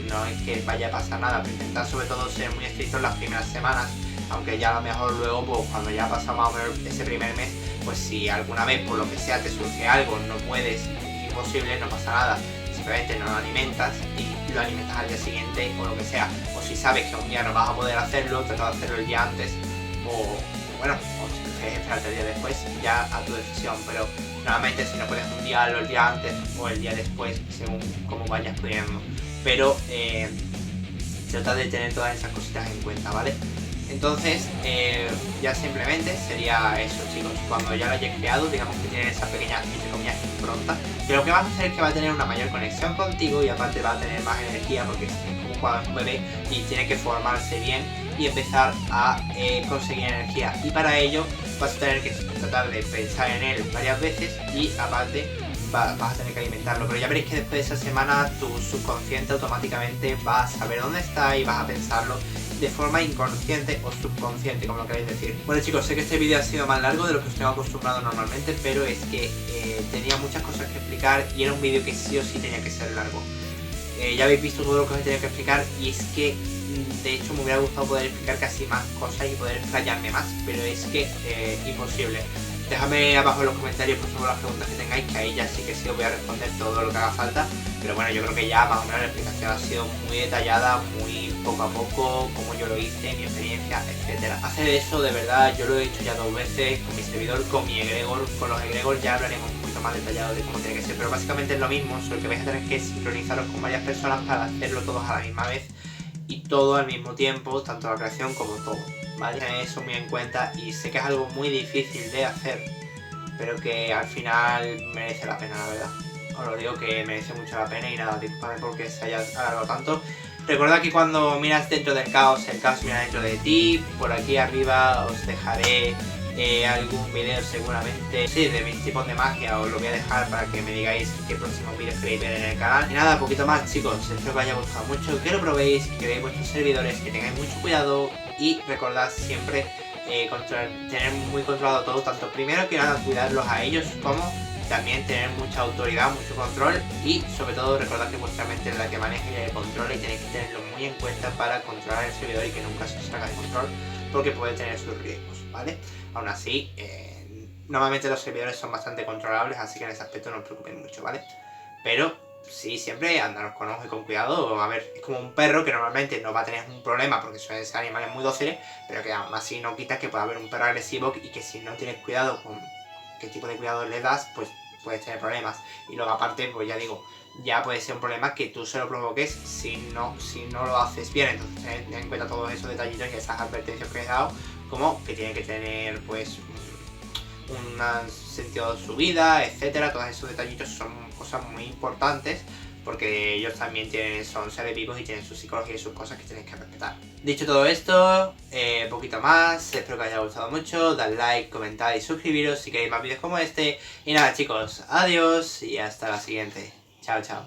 no es que vaya a pasar nada, pero intentar sobre todo ser muy estricto en las primeras semanas, aunque ya a lo mejor luego, pues cuando ya pasa más o menos ese primer mes, pues si alguna vez por lo que sea te surge algo, no puedes, es imposible, no pasa nada, simplemente no lo alimentas y lo alimentas al día siguiente o lo que sea, o si sabes que un día no vas a poder hacerlo, trata de hacerlo el día antes, o bueno, o si prefieres esperarte el día después, ya a tu decisión, pero normalmente si no puedes un día, el día antes o el día después, según cómo vayas pudiendo. Pero trata de tener todas esas cositas en cuenta, ¿vale? Entonces, ya simplemente sería eso, chicos. Cuando ya lo hayas creado, digamos que tiene esa pequeña, entre comillas, impronta, que lo que vas a hacer es que va a tener una mayor conexión contigo y aparte va a tener más energía porque es como cuando es un bebé y tiene que formarse bien y empezar a conseguir energía. Y para ello vas a tener que tratar de pensar en él varias veces y aparte vas a tener que alimentarlo. Pero ya veréis que después de esa semana tu subconsciente automáticamente va a saber dónde está y vas a pensarlo de forma inconsciente o subconsciente, como lo queréis decir. Bueno chicos, sé que este vídeo ha sido más largo de lo que os tengo acostumbrado normalmente, pero es que tenía muchas cosas que explicar y era un vídeo que sí o sí tenía que ser largo. Ya habéis visto todo lo que os he tenido que explicar y es que de hecho me hubiera gustado poder explicar casi más cosas y poder explayarme más, pero es que imposible. Dejadme abajo en los comentarios por favor las preguntas que tengáis, que ahí ya sí que sí os voy a responder todo lo que haga falta. Pero bueno, yo creo que ya más o menos la explicación ha sido muy detallada, muy poco a poco, como yo lo hice, mi experiencia, etcétera. Hacer eso de verdad, yo lo he hecho ya 2 veces con mi servidor, con mi egregor. Con los egregor ya hablaremos un poquito más detallado de cómo tiene que ser, pero básicamente es lo mismo, solo que vais a tener que sincronizaros con varias personas para hacerlo todos a la misma vez y todo al mismo tiempo, tanto la creación como todo, ¿vale? Tened eso muy en cuenta y sé que es algo muy difícil de hacer, pero que al final merece la pena, la verdad. Os lo digo que merece mucho la pena y nada, disculpadme porque se haya alargado tanto. Recordad que cuando miras dentro del caos, el caos mira dentro de ti. Por aquí arriba os dejaré algún video seguramente, sí, de mis tipos de magia, os lo voy a dejar para que me digáis qué próximos vídeos queréis ver en el canal. Y nada, poquito más chicos, espero que os haya gustado mucho, que lo probéis, que veáis vuestros servidores, que tengáis mucho cuidado y recordad siempre tener muy controlado todo, tanto primero que nada cuidarlos a ellos como también tener mucha autoridad, mucho control y sobre todo recordad que vuestra mente es la que maneja y el control y tenéis que tenerlo muy en cuenta para controlar el servidor y que nunca se salga de control porque puede tener sus riesgos, ¿vale? Aún así, normalmente los servidores son bastante controlables, así que en ese aspecto no os preocupéis mucho, ¿vale? Pero sí, siempre andaros con ojo y con cuidado. A ver, es como un perro que normalmente no va a tener un problema porque suelen ser animales muy dóciles, pero que aún así no quita que pueda haber un perro agresivo y que si no tienes cuidado con qué tipo de cuidado le das, pues puedes tener problemas. Y luego aparte, pues ya digo, ya puede ser un problema que tú se lo provoques si no lo haces bien. Entonces ten en cuenta todos esos detallitos y esas advertencias que he dado, como que tiene que tener pues un sentido de su vida, etcétera. Todos esos detallitos son cosas muy importantes porque ellos también son seres vivos y tienen su psicología y sus cosas que tienes que respetar. Dicho todo esto, poquito más, espero que os haya gustado mucho, dad like, comentad y suscribiros si queréis más vídeos como este. Y nada chicos, adiós y hasta la siguiente. Chao, chao.